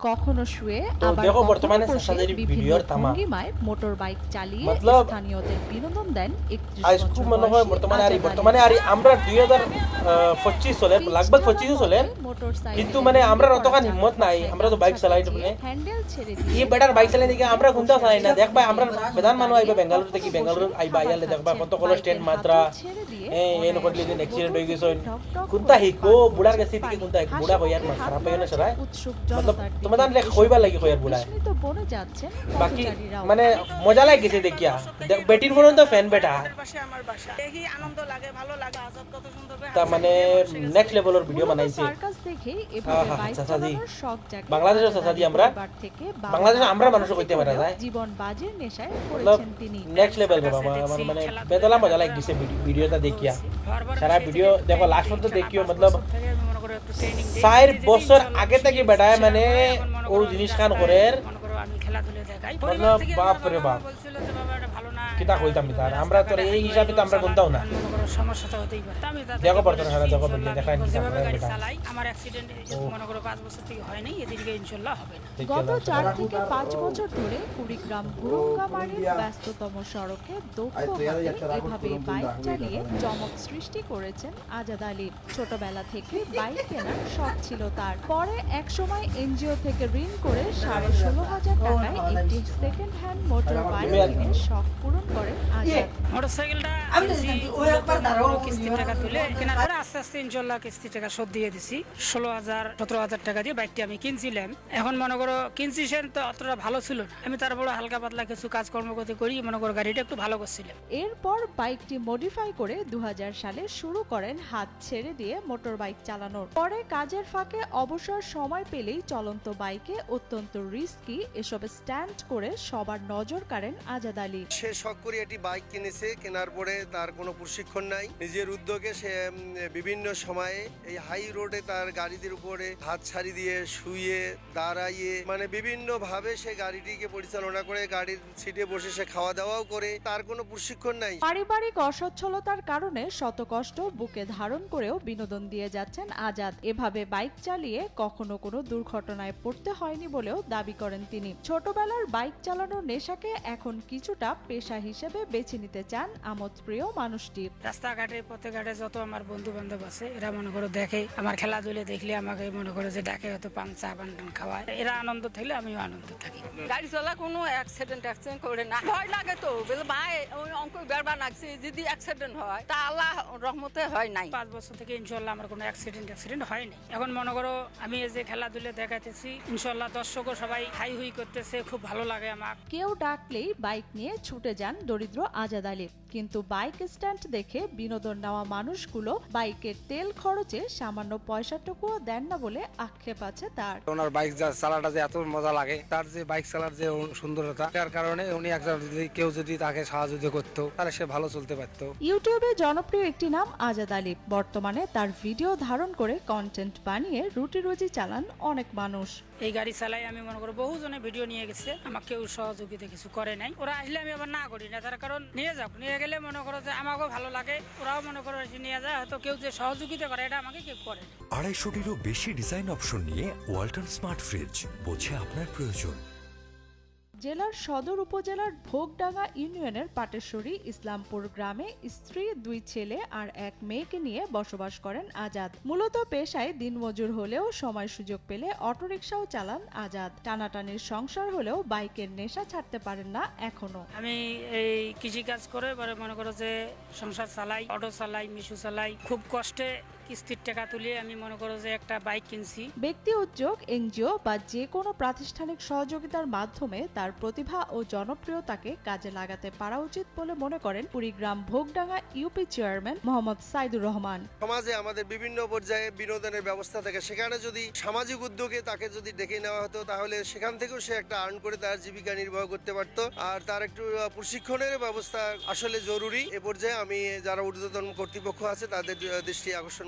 কখনো শুয়ে তো আবার দেখো কখনো বর্তমানে বসে সাসাদের বিভিন্ন ভিডিওর তামা ভঙ্গিমায় মোটর বাইক চালিয়ে मतलब স্থানীয়দের বিনোদন দেন 31 আজ বছর খুব মনে হয় বয়সী বর্তমানে আর আমরা 2025 সালের লাগভাগ 25 সালের কিন্তু মানে আমরা অতখানি হিম্মত নাই আমরা তো বাইক চালাই মানে হ্যান্ডেল ছেড়ে এই বেটার বাইক চালাই দেখি আমরা কোনটা চালাই না দেখবা আমরা বেদান মানুষ আইবা বেঙ্গালুরু থেকে বেঙ্গালুরু আইবা আইলে দেখবা কত কল স্ট্যান্ড মাত্রা এই নকটলি দিন অ্যাক্সিডেন্ট হয়ে গেছে কোনটা হিকো বুড়ার কাছে থেকে কোনটা বুড়া হইয়ার মা খারাপ হইয়া না সরাই मतलब তোমাদের লেখ কইবার লাগি হইয়ার বুড়া তো বনে যাচ্ছেন বাকি পথচারীরাও। মানে মজা লাগছে দেখিয়া বেটির ফোন তো ফ্যান বেটা আমার বাসা দেখি আনন্দ লাগে ভালো লাগে আজাদ কত সুন্দর তা মানে নেক্সট লেভেলের ভিডিও মূলত বানাইছে সার্কাস দেখে এভাবে বাইক চাচাজি। চালানোর শখ জাগে বাংলাদেশের চাচাজি আমরা। পরিবার থেকে বাংলাদেশে আমরা মানুষ কইতে পারা যায় জীবন বাজির নেশায় मतलब পড়েছেন তিনি নেক্সট লেভেল বাবা আমার মানে বেদলা মজা লাগছে ভিডিওটা দেখিয়া সারা ভিডিও দেখো লাস্ট পর্যন্ত দেখিও मतलब 4 বছর আগে থেকে বেটায় মানে ও জিনিস খান করে আমি খেলাধুলা দেখাই मतलब বাপ রে বাপ বলছিল যে বাবা এটা ভালো না কিতা কইতাম তার আমরা তো এই হিসাবে তো আমরা গুনতাও না মনে করো সমস্যা তো হতেই পারে তা আমি তাদেরকে দেখো বর্তমানে বলেছি, হারা দেখো ইনশাল্লাহ বললে দেখাই আমি নি যেভাবে গাড়ি বেটা চালাই আমার অ্যাক্সিডেন্ট মনে করো 5 বছর থেকে হয় নাই এদিকে ইনশাল্লাহ হবে না গত 4 থেকে 5 বছর ধরে কুড়িগ্রাম বুড়ঙ্গামারীর ব্যস্ততম সড়কে দক্ষ হাতে এভাবে বাইক চালিয়ে চমক সৃষ্টি করেছেন আজাদ আলী। ছোটবেলা থেকে বাইক কেনার শখ ছিল তার। পরে একসময় এনজিও থেকে ঋণ করে 16,500 টাকায় একটি সেকেন্ড হ্যান্ড মোটর বাইক কিনে শখ পূরণ করেন আজাদ। মোটরসাইকেলটা কিস্তির টাকা তুলে কেনার পরে আস্তে আস্তে ইনশাল্লাহ কিস্তির টাকা শোধ দিয়ে দিছি 16,000-17,000 টাকা দিয়ে বাইকটি আমি কিনছিলাম। এখন মনে করো কিনছি সে তো অতটা ভালো ছিল না, আমি তারপরে হালকা পাতলা কিছু কাজকর্ম করতে করি মনে করো গাড়িটা একটু ভালো করছিলাম। এরপর বাইকটি মডিফাই করে 2000 সালে শুরু করেন হাত ছেড়ে দিয়ে মোটর বাইক চালানোর। পরে কাজের ফাঁকে অবসর সময় পেলেই চলন্ত বাইকে অত্যন্ত রিস্কি এসব স্ট্যান্ড করে সবার নজর কাড়েন আজাদ আলী। সে শখ করে একটি বাইক কিনেছে, কেনার পরে তার কোনো প্রশিক্ষণ নাই, নিজের উদ্যোগে সে বিভিন্ন সময়ে এই হাই রোডে তার গাড়িদের উপরে হাত ছাড়ি দিয়ে শুয়ে দাঁড়াইয়ে মানে বিভিন্ন ভাবে সে গাড়িটিকে পরিচালনা করে, গাড়ির সিটে বসে সে খাওয়া দাওয়াও করে, তার কোনো প্রশিক্ষণ নাই। পারিবারিক অসচ্ছলতার কারণে শত কষ্ট বুকে ধারণ করেও বিনোদন দিয়ে যাচ্ছেন আজাদ। এভাবে বাইক চালিয়ে কখনো কোনো দুর্ঘটনায় পড়তে হয়নি বলেও দাবি করেন তিনি। ছোটবেলার বাইক চালানোর নেশাকে এখন কিছুটা পেশা হিসেবে বেছে নিতে চান আমোদপ্রিয় মানুষটি। রাস্তাঘাটে পথে ঘাটে যত আমার বন্ধু বান্ধব আছে এরা মনে করো দেখে আমার খেলাধুলা দেখলে আমাকে মনে করো যে ডাকে হয়তো পান চা পান টান খাওয়ায়, এরা আনন্দ থাকলে আমিও আনন্দ থাকি। গাড়ি চলা কোনো অ্যাক্সিডেন্ট করে না, ভয় লাগে তো বলে ভাই ওই অঙ্ক বেরবার লাগছে যদি অ্যাক্সিডেন্ট হয় তা আল্লাহ রহমতে হয় নাই। 5 বছর থেকে ইনশাল্লাহ আমার কোনো অ্যাক্সিডেন্ট হয়নি। এখন মনে করো আমি এই যে খেলাধুলা দেখাতেছি ইনশাল্লাহ দর্শকও সবাই হাই হুই করতেছে, খুব ভালো লাগে আমার। কেউ ডাকলেই বাইক নিয়ে ছুটে যান দরিদ্র আজাদ আলী। কিন্তু বাইক স্ট্যান্ড দেখে বিনোদন নেওয়া মানুষগুলো বাইকের তেল খরচে সামান্য পয়সাটুকুও দেন না বলে আক্ষেপ আছে তার। ওনার বাইক চালাটা যে এত মজা লাগে, তার যে বাইক চালার যে সুন্দরতা, তার কারণে উনি একজন কেউ যদি তাকে সাহায্য করতো তাহলে সে ভালো চলতে পারতো। ইউটিউবে জনপ্রিয় একটি নাম আজাদ আলী। বর্তমানে তার ভিডিও ধারণ করে কন্টেন্ট বানিয়ে রুটি রুজি চালান অনেক মানুষ। এই গাড়ি চালাই আমি মনে করো বহুজনে ভিডিও নিয়ে গেছে, আমাকে কেউ সহযোগিতা কিছু করে নাই। ওরা আসলে আমি আবার না করি না, তার কারণ নিয়ে গেলে মনে করো যে আমাকেও ভালো লাগে, ওরাও মনে করো নিয়ে যায়, হয়তো কেউ যে সহযোগিতা করে এটা আমাকে কেউ করে। 250-টিরও বেশি ডিজাইন অপশন নিয়ে ওয়ালটন স্মার্ট ফ্রিজ, বোঝে আপনার প্রয়োজন। জেলার সদর উপজেলার ভোগডাঙ্গা ইউনিয়নের পাটেশ্বরী ইসলামপুর গ্রামে স্ত্রী, 2 ছেলে আর 1 মেয়েকে নিয়ে বসবাস করেন আজাদ। মূলত পেশায় দিনমজুর হলেও সময় সুযোগ পেলে অটোরিকশাও চালান আজাদ। টানাটানির সংসার হলেও বাইকের নেশা ছাড়তে পারেন না এখনো। আমি এই কৃষি কাজ করে মনে করো যে সংসার চালাই, অটো চালাই, মিশু চালাই, খুব কষ্টে কিস্তির টাকা তুলে আমি মনে করো যে একটা বাইক কিনছি। ব্যক্তি উদ্যোগ, এনজিও বা যে কোনো প্রাতিষ্ঠানিক সহযোগিতার মাধ্যমে তার প্রতিভা ও জনপ্রিয়তাকে কাজে লাগাতে পারা উচিত বলে মনে করেন কুড়িগ্রাম ভোগডাঙ্গা ইউপি চেয়ারম্যান মোহাম্মদ সাইদুর রহমান। সমাজে আমাদের বিভিন্ন পর্যায়ে বিনোদনের ব্যবস্থা থাকে, সেখানে যদি সামাজিক উদ্যোগে তাকে যদি ডেকে নেওয়া হতো তাহলে সেখান থেকেও সে একটা আর্ন করে তার জীবিকা নির্বাহ করতে পারতো। আর তার একটু প্রশিক্ষণের ব্যবস্থা আসলে জরুরি। এ পর্যায়ে আমি যারা ঊর্ধ্বতন কর্তৃপক্ষ আছে তাদের দৃষ্টি আকর্ষণ